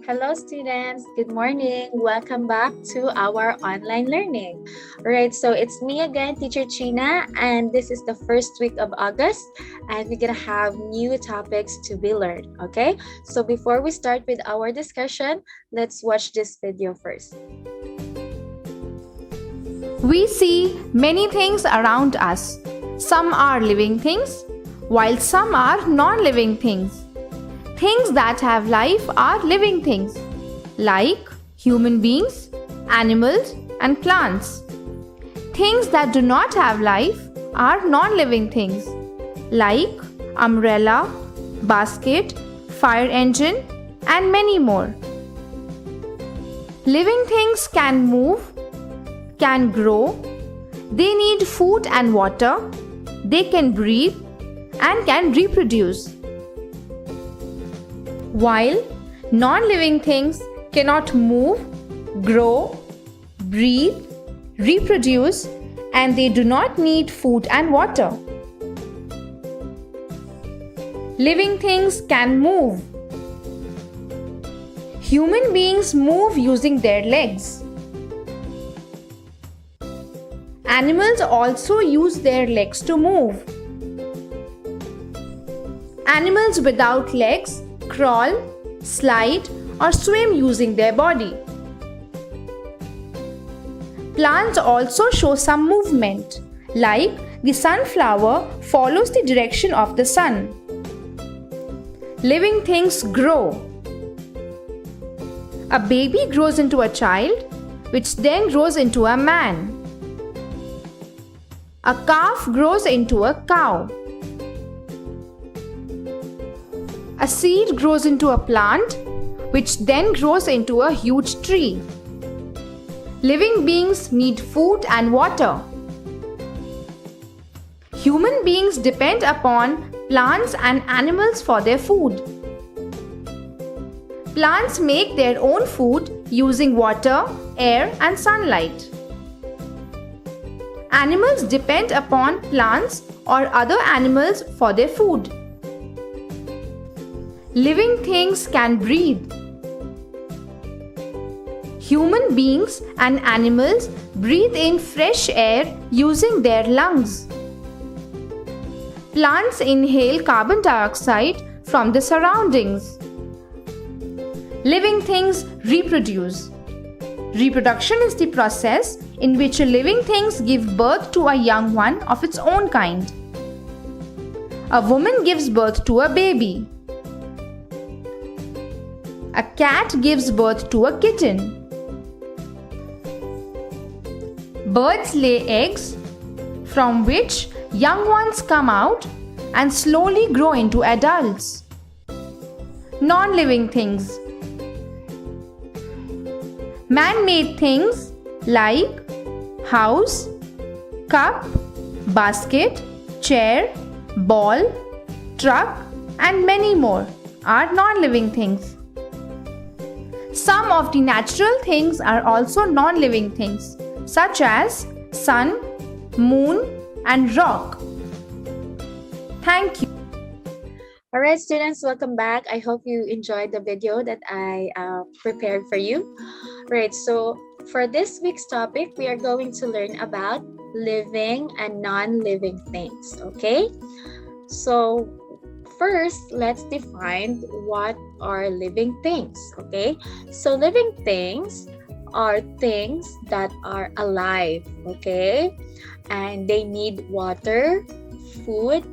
Hello students, good morning. Welcome back to our online learning. Alright, so it's me again, Teacher Chienna, and this is the first week of August, and we're gonna have new topics to be learned, okay? So before we start with our discussion, let's watch this video first. We see many things around us. Some are living things, while some are non-living things. Things that have life are living things, like human beings, animals, and plants. Things that do not have life are non-living things, like umbrella, basket, fire engine, and many more. Living things can move, can grow, they need food and water, they can breathe, and can reproduce. While non-living things cannot move, grow, breathe, reproduce, and they do not need food and water. Living things can move. Human beings move using their legs. Animals also use their legs to move. Animals without legs crawl, slide, or swim using their body. Plants also show some movement, like the sunflower follows the direction of the sun. Living things grow. A baby grows into a child, which then grows into a man. A calf grows into a cow. A seed grows into a plant, which then grows into a huge tree. Living beings need food and water. Human beings depend upon plants and animals for their food. Plants make their own food using water, air, and sunlight. Animals depend upon plants or other animals for their food. Living things can breathe. Human beings and animals breathe in fresh air using their lungs. Plants inhale carbon dioxide from the surroundings. Living things reproduce. Reproduction is the process in which living things give birth to a young one of its own kind. A woman gives birth to a baby. A cat gives birth to a kitten. Birds lay eggs, from which young ones come out and slowly grow into adults. Non-living things. Man-made things like house, cup, basket, chair, ball, truck, and many more are non-living things. Some of the natural things are also non-living things, such as sun, moon, and rock. Thank you. Alright students, welcome back. I hope you enjoyed the video that I prepared for you. Right, so for this week's topic, we are going to learn about living and non-living things, okay? So first, let's define what are living things, okay? So living things are things that are alive, okay? And they need water, food,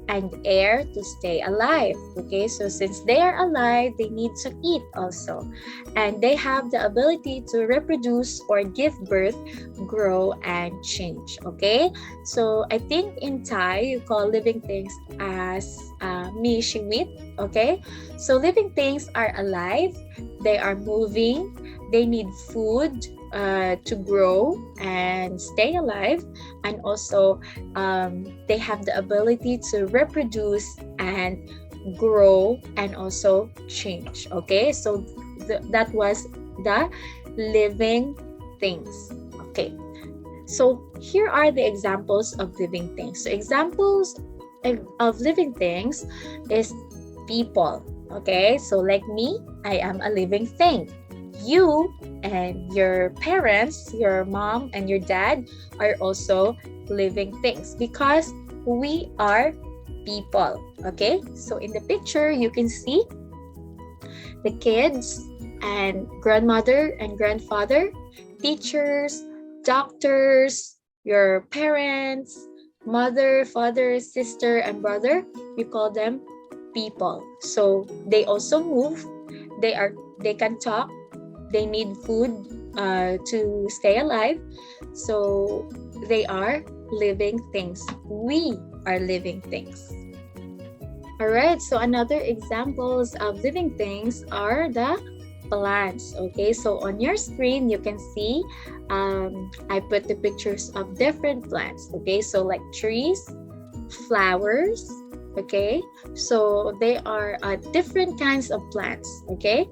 and air to stay alive, okay? So since they are alive, they need to eat also. And they have the ability to reproduce or give birth, grow, and change, okay? So I think in Thai, you call living things as mi shivit, okay? So living things are alive, they are moving, they need food to grow and stay alive, and also they have the ability to reproduce and grow and also change, okay? So that was the living things, okay? So here are the examples of living things. So examples of living things is people, Okay, so like me, I am a living thing. You and your parents, your mom and your dad are also living things because we are people. Okay, so in the picture, you can see the kids and grandmother and grandfather, teachers, doctors, your parents, mother, father, sister, and brother. You call them people. So they also move. They can talk. They need food to stay alive. So they are living things. We are living things. All right, so another examples of living things are the plants. Okay, so on your screen, you can see I put the pictures of different plants. Okay, so like trees, flowers. Okay, so they are different kinds of plants. Okay,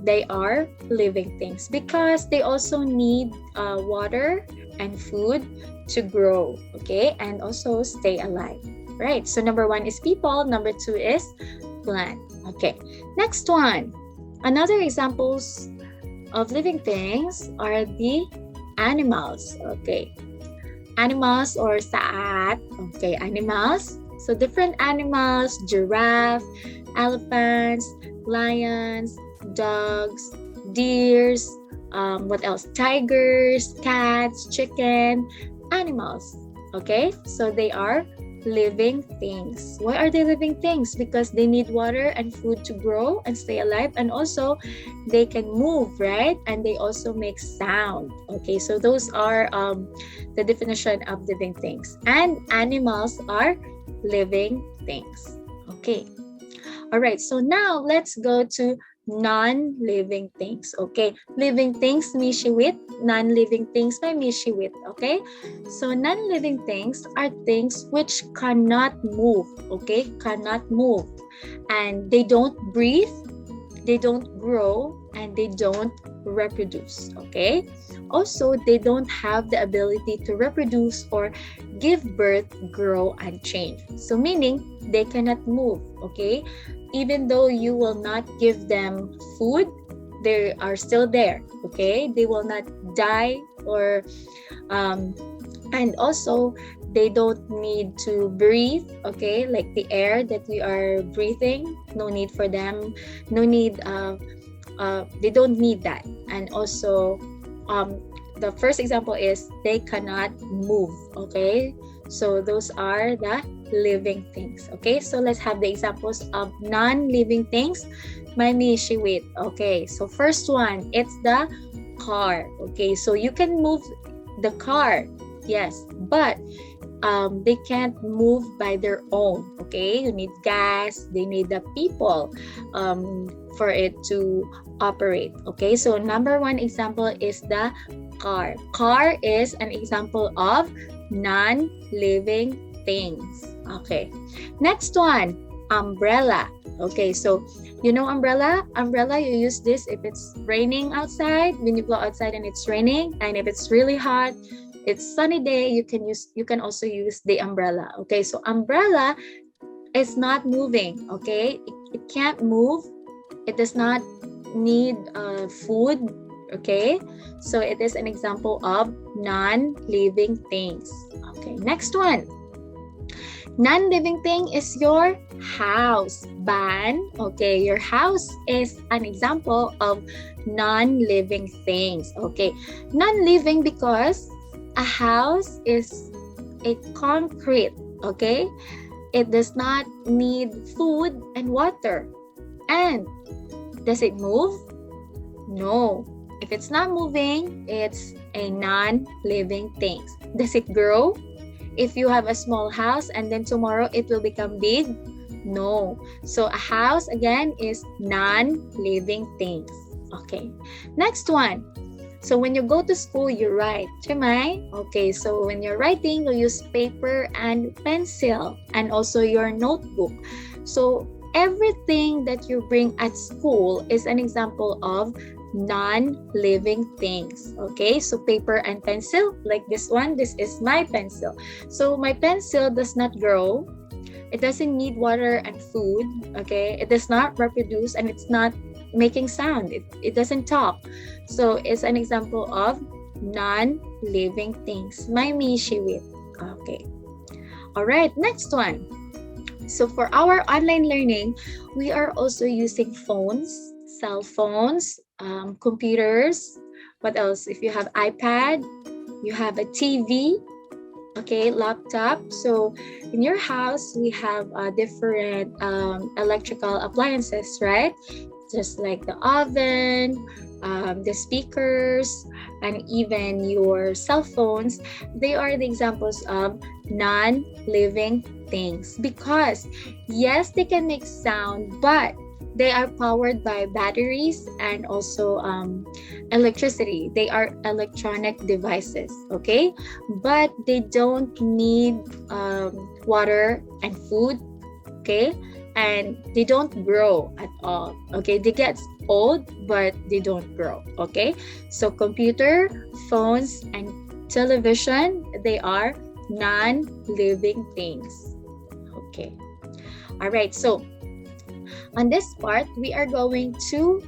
they are living things because they also need water and food to grow. Okay, and also stay alive. Right, so number one is people, number two is plant. Okay, next one. Another examples of living things are the animals. Okay, animals or saat. Okay, animals. So different animals, giraffe, elephants, lions, dogs, deers, what else? Tigers, cats, chicken, animals. Okay, so they are living things. Why are they living things? Because they need water and food to grow and stay alive, and also they can move, right? And they also make sound. Okay, so those are the definition of living things. And animals are living things. Okay. All right, so now let's go to non-living things. Okay, living things mishiwit, non-living things may mishiwit. Okay, so non-living things are things which cannot move. Okay, cannot move, and they don't breathe, they don't grow, and they don't reproduce. Okay, also they don't have the ability to reproduce or give birth, grow, and change. So meaning they cannot move. Okay, even though you will not give them food, they are still there. Okay, they will not die or and also they don't need to breathe. Okay, like the air that we are breathing, no need for them, no need they don't need that. And also the first example is they cannot move. Okay, so those are the living things. Okay, so let's have the examples of non-living things. Manishiwit. Okay, so first one, it's the car. Okay, so you can move the car, yes, but they can't move by their own. Okay, you need gas, they need the people for it to operate. Okay, so number one example is the car. Car is an example of non-living things. Okay, next one, umbrella. Okay, so you know umbrella? Umbrella, you use this if it's raining outside, when you go outside and it's raining, and if it's really hot, it's sunny day, you can also use the umbrella. Okay, so umbrella is not moving. Okay, it can't move. It does not need food. Okay, so it is an example of non-living things. Okay, next one. Non-living thing is your house. Ban. Okay, your house is an example of non-living things. Okay, non-living because a house is a concrete. Okay, it does not need food and water. And does it move? No. If it's not moving, it's a non-living thing. Does it grow? If you have a small house and then tomorrow it will become big? No. So a house again is non-living things. Okay. Next one. So when you go to school, you write. Chimay? Okay, so when you're writing, you use paper and pencil and also your notebook. So everything that you bring at school is an example of non-living things. Okay, so paper and pencil, like this one, this is my pencil. So my pencil does not grow, It doesn't need water and food, okay? It does not reproduce and it's not making sound. It doesn't talk. So it's an example of non-living things. May mishiwit. Okay. All right, next one. So for our online learning, we are also using phones, cell phones, computers. What else? If you have iPad, you have a TV, okay, laptop. So in your house, we have different electrical appliances, right? Just like the oven, the speakers, and even your cell phones. They are the examples of non-living things because yes, they can make sound, but they are powered by batteries and also electricity. They are electronic devices, okay? But they don't need water and food, okay? And they don't grow at all, okay? They get old, but they don't grow, okay? So computer, phones, and television, they are non-living things, okay? All right, so on this part, we are going to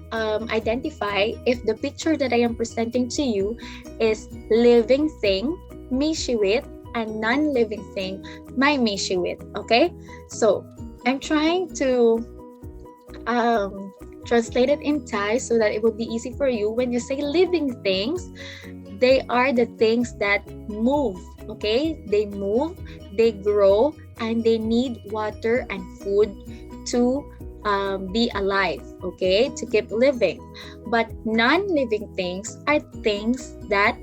identify if the picture that I am presenting to you is living thing, mishiwit, and non-living thing, my mishiwit, okay? So I'm trying to translate it in Thai so that it would be easy for you. When you say living things, they are the things that move, okay? They move, they grow, and they need water and food to be alive, okay? To keep living. But non-living things are things that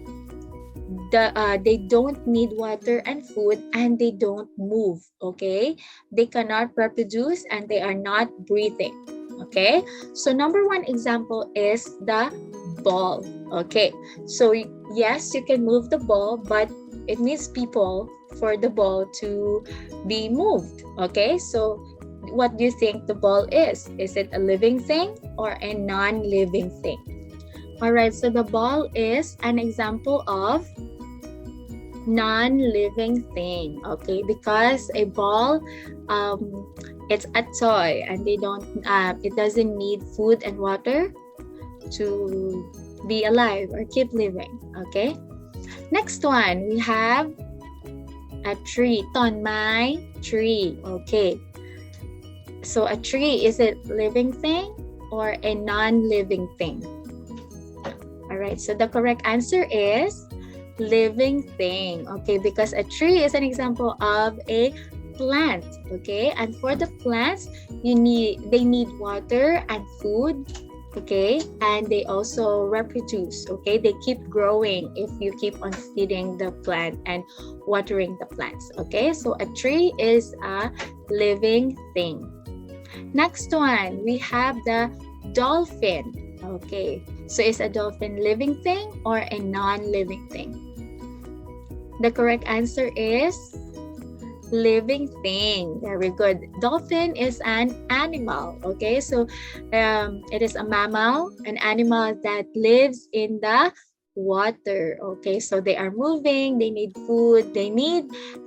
they don't need water and food and they don't move, okay? They cannot reproduce and they are not breathing, okay? So number one example is the ball, okay? So yes, you can move the ball, but it needs people for the ball to be moved, okay? So what do you think the ball is? Is it a living thing or a non-living thing? All right, so the ball is an example of non-living thing, okay? Because a ball, it's a toy and they don't, it doesn't need food and water to be alive or keep living, okay? Next one, we have a tree, ton mai, tree, okay? So a tree, is it living thing or a non-living thing? All right, so the correct answer is living thing, okay? Because a tree is an example of a plant, okay? And for the plants, they need water and food, okay? And they also reproduce, okay? They keep growing if you keep on feeding the plant and watering the plants, okay? So a tree is a living thing. Next one, we have the dolphin, okay? So is a dolphin living thing or a non-living thing? The correct answer is living thing. Very good. Dolphin is an animal, okay? So it is a mammal, an animal that lives in the water, okay? So they are moving, they need food, they need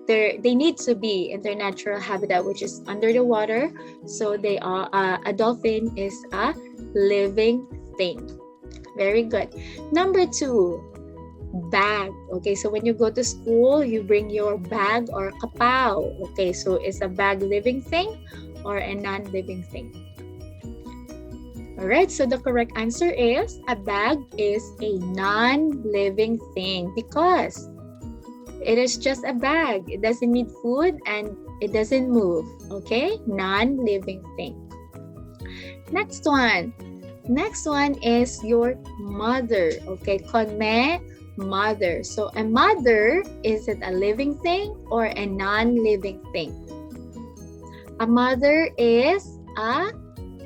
to be in their natural habitat, which is under the water. So they are a dolphin is a living thing. Very good. Number two, bag, okay? So when you go to school, you bring your bag or kapao, okay? So is a bag living thing or a non-living thing? All right, so the correct answer is a bag is a non-living thing because it is just a bag. It doesn't need food and it doesn't move, okay? Non-living thing. Next one. Next one is your mother, okay? Konme, mother. So a mother, is it a living thing or a non-living thing? A mother is a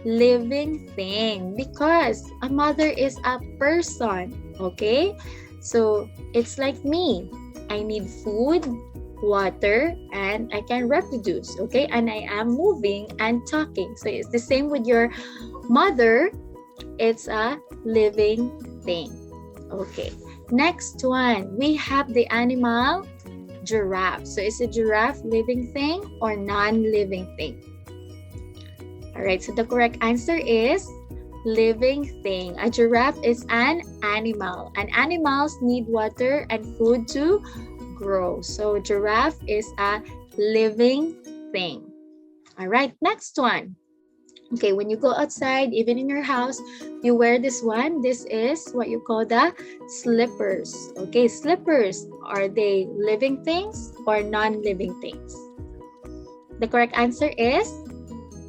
living thing because a mother is a person, okay? So it's like me. I need food, water, and I can reproduce, okay? And I am moving and talking. So it's the same with your mother. It's a living thing, okay? Next one, we have the animal giraffe. So is a giraffe living thing or non-living thing? All right, so the correct answer is living thing. A giraffe is an animal, and animals need water and food to grow. So giraffe is a living thing. All right, next one. Okay, when you go outside, even in your house, you wear this one. This is what you call the slippers. Okay, slippers, are they living things or non-living things? The correct answer is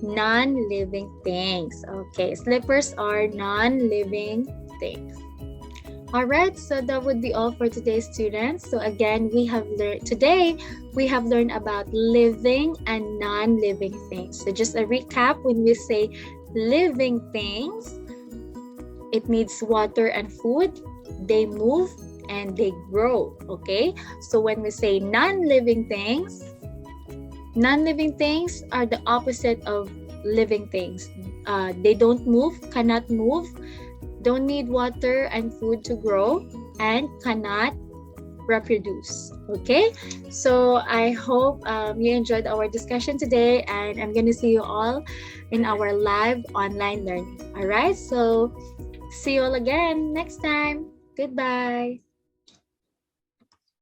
non-living things. Okay, slippers are non-living things. All right, so that would be all for today, students. So again, we have learned about living and non-living things. So just a recap, when we say living things, it needs water and food, they move and they grow, okay? So when we say non-living things are the opposite of living things. They don't move, cannot move, don't need water and food to grow, and cannot reproduce. Okay, so I hope you enjoyed our discussion today, and I'm going to see you all in our live online learning. All right, so see you all again next time. Goodbye.